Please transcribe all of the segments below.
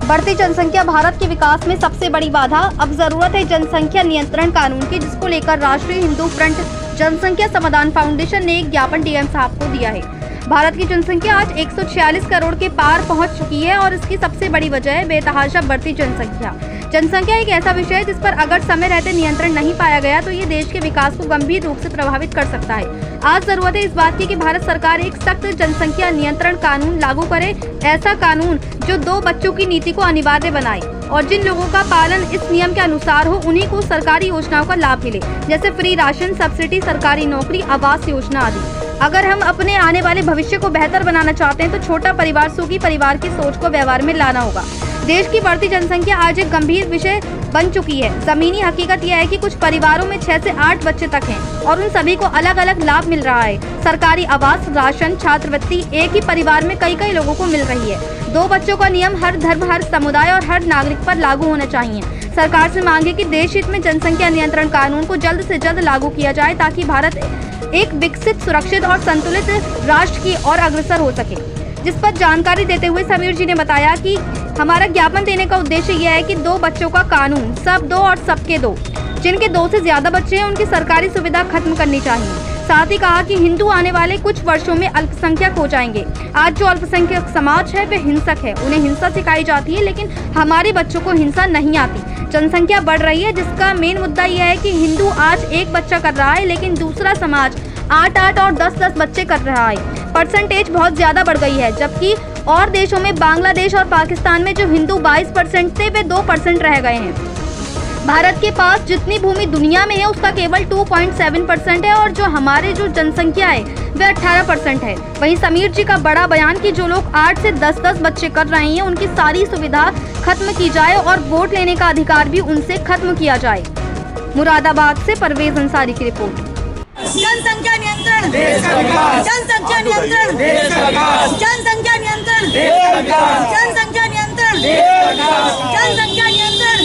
बढ़ती जनसंख्या भारत के विकास में सबसे बड़ी बाधा। अब जरूरत है जनसंख्या नियंत्रण कानून की, जिसको लेकर राष्ट्रीय हिंदू फ्रंट जनसंख्या समाधान फाउंडेशन ने एक ज्ञापन डीएम साहब को दिया है। भारत की जनसंख्या आज 146 करोड़ के पार पहुंच चुकी है और इसकी सबसे बड़ी वजह है बेतहाशा बढ़ती जनसंख्या। जनसंख्या एक ऐसा विषय है जिस पर अगर समय रहते नियंत्रण नहीं पाया गया तो ये देश के विकास को गंभीर रूप से प्रभावित कर सकता है। आज जरूरत है इस बात की कि भारत सरकार एक सख्त जनसंख्या नियंत्रण कानून लागू करे, ऐसा कानून जो 2 बच्चों की नीति को अनिवार्य बनाए और जिन लोगों का पालन इस नियम के अनुसार हो उन्हीं को सरकारी योजनाओं का लाभ मिले, जैसे फ्री राशन, सब्सिडी, सरकारी नौकरी, आवास योजना आदि। अगर हम अपने आने वाले भविष्य को बेहतर बनाना चाहते हैं तो छोटा परिवार, सुखी परिवार की सोच को व्यवहार में लाना होगा। देश की बढ़ती जनसंख्या आज एक गंभीर विषय बन चुकी है। जमीनी हकीकत यह है कि कुछ परिवारों में 6 से 8 बच्चे तक हैं और उन सभी को अलग अलग लाभ मिल रहा है। सरकारी आवास, राशन, छात्रवृत्ति एक ही परिवार में कई लोगों को मिल रही है। 2 बच्चों का नियम हर धर्म, हर समुदाय और हर नागरिक पर लागू होना चाहिए। सरकार से मांग है कि देश हित में जनसंख्या नियंत्रण कानून को जल्द से जल्द लागू किया जाए ताकि भारत एक विकसित, सुरक्षित और संतुलित राष्ट्र की ओर अग्रसर हो सके। जिस पर जानकारी देते हुए समीर जी ने बताया कि हमारा ज्ञापन देने का उद्देश्य यह है कि 2 बच्चों का कानून, सब 2 और सबके 2, जिनके 2 से ज्यादा बच्चे हैं उनकी सरकारी सुविधा खत्म करनी चाहिए। साथ ही कहा कि हिंदू आने वाले कुछ वर्षों में अल्पसंख्यक हो जाएंगे। आज जो अल्पसंख्यक समाज है वे हिंसक है, उन्हें हिंसा सिखाई जाती है, लेकिन हमारे बच्चों को हिंसा नहीं आती। जनसंख्या बढ़ रही है जिसका मेन मुद्दा यह है कि हिंदू आज 1 बच्चा कर रहा है, लेकिन दूसरा समाज 8 और 10 बच्चे कर रहा है। परसेंटेज बहुत ज्यादा बढ़ गई है, जबकि और देशों में बांग्लादेश और पाकिस्तान में जो हिंदू 22% थे वे 2% रह गए हैं। भारत के पास जितनी भूमि दुनिया में है उसका केवल 2.7% है और जो हमारे जो जनसंख्या है वे 18% है। वहीं समीर जी का बड़ा बयान कि जो लोग 8 से 10 बच्चे कर रहे हैं उनकी सारी सुविधा खत्म की जाए और वोट लेने का अधिकार भी उनसे खत्म किया जाए। मुरादाबाद से परवेज अंसारी की रिपोर्ट। जनसंख्या नियंत्रण, जनसंख्या नियंत्रण, जनसंख्या नियंत्रण, जनसंख्या नियंत्रण, जनसंख्या नियंत्रण,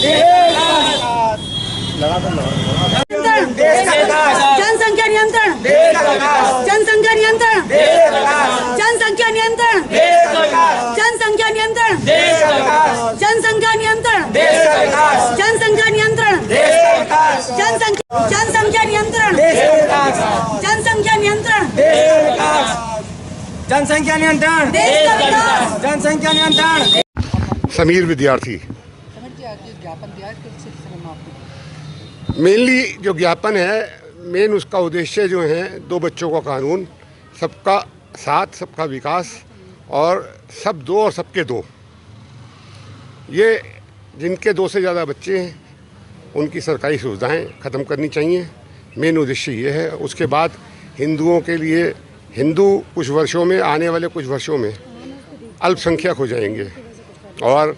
जनसंख्या नियंत्रण, जनसंख्या नियंत्रण, जनसंख्या नियंत्रण, जनसंख्या नियंत्रण, जनसंख्या नियंत्रण, जनसंख्या नियंत्रण, जनसंख्या नियंत्रण, जनसंख्या नियंत्रण, जनसंख्या नियंत्रण, जनसंख्या नियंत्रण। समीर विद्यार्थी। ज्ञापन दिया है किस सिलसिले में आपने? मेनली जो ज्ञापन है, मेन उसका उद्देश्य जो है 2 बच्चों का कानून, सबका साथ, सबका विकास और सब 2 और सबके 2। ये जिनके 2 से ज़्यादा बच्चे हैं उनकी सरकारी सुविधाएं ख़त्म करनी चाहिए। मेन उद्देश्य ये है। उसके बाद हिंदुओं के लिए, हिंदू कुछ वर्षों में, आने वाले कुछ वर्षों में अल्पसंख्यक हो जाएंगे और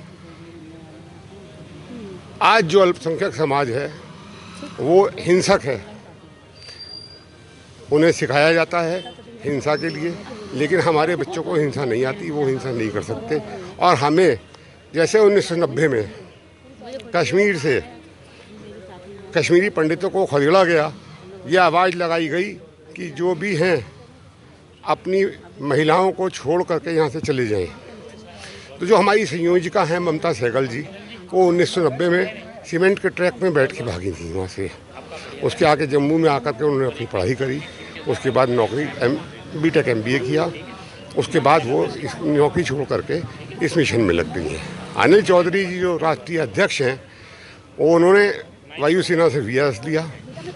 आज जो अल्पसंख्यक समाज है वो हिंसक है। उन्हें सिखाया जाता है हिंसा के लिए, लेकिन हमारे बच्चों को हिंसा नहीं आती, वो हिंसा नहीं कर सकते। और हमें जैसे 1990 में कश्मीर से कश्मीरी पंडितों को खदेड़ा गया, यह आवाज़ लगाई गई कि जो भी हैं अपनी महिलाओं को छोड़ करके यहाँ से चले जाएं। तो जो हमारी संयोजिका हैं ममता सहगल जी, वो 1990 में सीमेंट के ट्रैक में बैठ के भागी थी वहाँ से। उसके आके जम्मू में आकर के उन्होंने अपनी पढ़ाई करी, उसके बाद नौकरी BTech MBA किया। उसके बाद वो इस नौकरी छोड़ करके इस मिशन में लग गई हैं। अनिल चौधरी जी जो राष्ट्रीय अध्यक्ष हैं, वो उन्होंने वायुसेना से VS लिया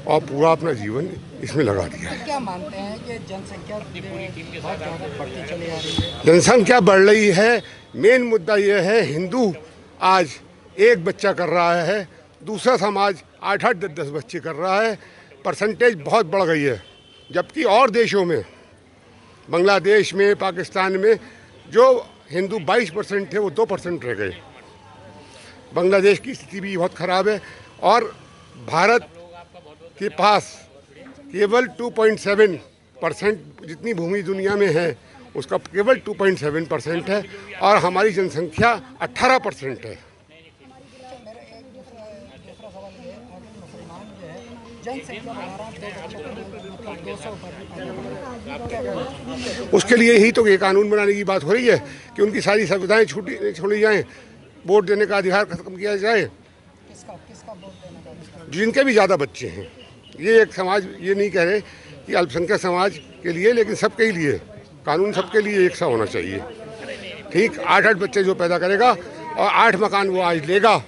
और पूरा अपना जीवन इसमें लगा दिया है। क्या मानते हैं कि जनसंख्या बहुत ज़्यादा बढ़ती चली आ रही है? जनसंख्या बढ़ रही है। मेन मुद्दा यह है, हिंदू आज 1 बच्चा कर रहा है, दूसरा समाज 8 10 10 बच्चे कर रहा है। परसेंटेज बहुत बढ़ गई है, जबकि और देशों में, बांग्लादेश में, पाकिस्तान में जो हिंदू 22% थे वो 2% रह गए। बांग्लादेश की स्थिति भी बहुत ख़राब है और भारत के पास केवल 2.7% जितनी भूमि दुनिया में है उसका केवल 2.7% है और हमारी जनसंख्या 18% है। उसके लिए ही तो ये कानून बनाने की बात हो रही है कि उनकी सारी सुविधाएं छोड़ी जाएं। वोट देने का अधिकार खत्म किया जाए। किसका वोट देने का अधिकार? जिनके भी ज़्यादा बच्चे हैं, ये एक समाज ये नहीं कह रहे कि अल्पसंख्यक समाज के लिए, लेकिन सबके ही लिए कानून सबके लिए एक सा होना चाहिए। ठीक, 8-8 बच्चे जो पैदा करेगा और 8 मकान वो आज लेगा।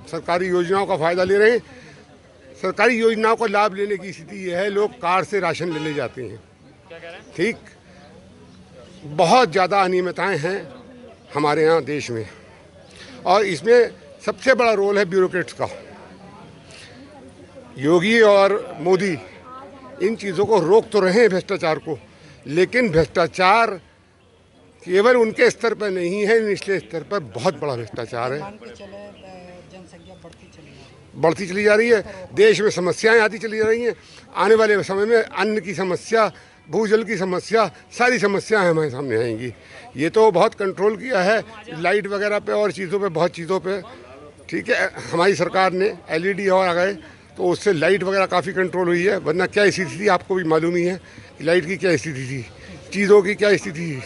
सरकारी योजनाओं का फ़ायदा ले रहे हैं। सरकारी योजनाओं का लाभ लेने की स्थिति ये है, लोग कार से राशन लेने जाते हैं। ठीक, बहुत ज़्यादा अनियमितताएं हैं हमारे यहाँ देश में, और इसमें सबसे बड़ा रोल है ब्यूरोक्रेट्स का। योगी और मोदी इन चीज़ों को रोक तो रहे हैं, भ्रष्टाचार को, लेकिन भ्रष्टाचार केवल उनके स्तर पर नहीं है, निचले स्तर पर बहुत बड़ा भ्रष्टाचार है। मान के चले जनसंख्या बढ़ती चली जा रही है, देश में समस्याएं आती चली जा रही हैं। आने वाले समय में अन्न की समस्या, भूजल की समस्या, सारी समस्याएं हमारे सामने आएंगी। ये तो बहुत कंट्रोल किया है लाइट वगैरह पे और चीज़ों पे, बहुत चीज़ों पे। ठीक है, हमारी सरकार ने LED और आ गए तो उससे लाइट वगैरह काफ़ी कंट्रोल हुई है, वरना क्या स्थिति थी आपको भी मालूम ही है कि लाइट की क्या स्थिति थी, चीज़ों की क्या स्थिति थी।